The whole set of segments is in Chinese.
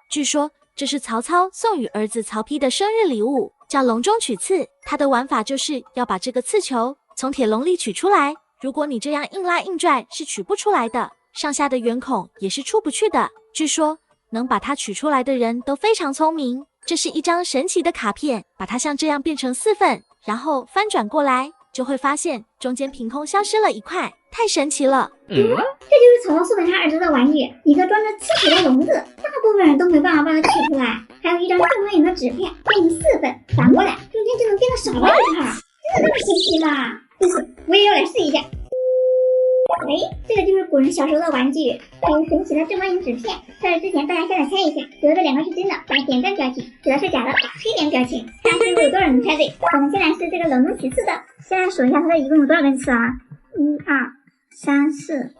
据说这是曹操送与儿子曹丕的生日礼物，叫笼中取刺。它的玩法就是要把这个刺球从铁笼里取出来，如果你这样硬拉硬拽是取不出来的，上下的圆孔也是出不去的。据说能把它取出来的人都非常聪明。这是一张神奇的卡片，把它像这样变成4份，然后翻转过来，就会发现中间凭空消失了一块，太神奇了。这就是曹操送给他儿子的玩具，一个装着刺球的笼子，大部分人都没办法把它取出来。还有一张正方形的纸片，变成4份，反过来中间就能变得少了一块，真的这么神奇吗？我也要来试一下。这个就是古人小时候的玩具，还有神奇的正方形纸片。在这之前大家现在猜一下，觉得这2个是真的，打点赞表情；觉得是假的，打黑点表情。看最后有多少人猜对。我们先来试这个笼中取刺的，先来数一下它一共有多少根刺啊？1、2、3、4，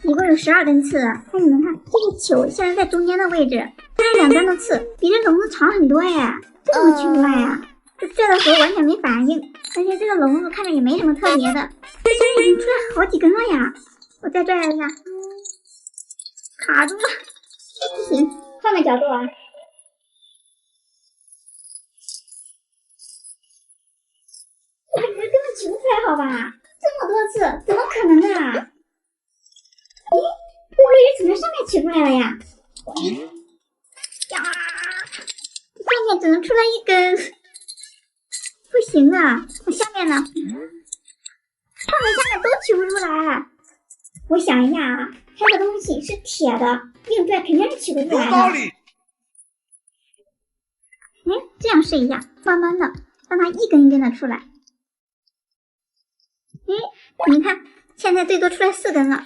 一共有12根刺。那你们看，这个球现在在中间的位置，它这2端的刺比这笼子长很多呀，这怎么取出来呀？这拽的时候完全没反应，而且这个笼子看着也没什么特别的，这现在已经出来好几根了呀！我再拽一下，卡住了，不行，换个角度啊！我感觉根本取不出来，好吧？这么多次，怎么可能啊？会不会是从这上面取出来了呀？呀，上面只能出来1根。不行啊，那下面呢？上面下面都取不出来。我想一下啊，它这个东西是铁的，硬拽肯定是取不出来的。有道理。这样试一下，慢慢的让它一根一根的出来。你看，现在最多出来4根了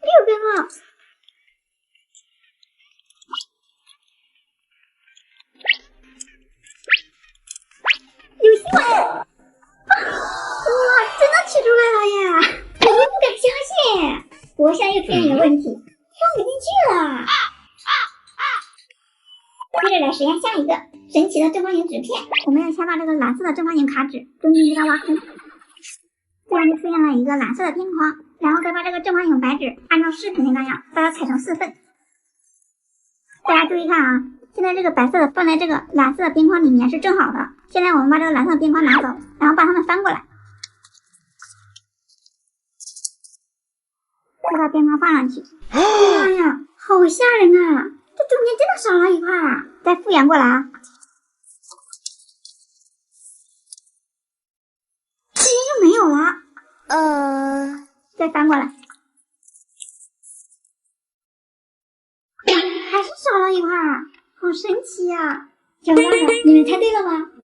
，6根了。有希望！哇，真的取出来了呀！我都不敢相信。不过现在又出现一个问题，放不进去了。接着来实验下一个神奇的正方形纸片。我们要先把这个蓝色的正方形卡纸中间给它挖空，这样就出现了一个蓝色的边框。然后再把这个正方形白纸按照视频里那样把它裁成4份。大家注意看啊！现在这个白色的放在这个蓝色的边框里面是正好的。现在我们把这个蓝色的边框拿走，然后把它们翻过来，再把边框放上去。妈呀，好吓人啊！这中间真的少了一块啊！再复原过来啊！这边就没有了。再翻过来，还是少了一块，好神奇啊！小伙伴们，你们猜对了吗？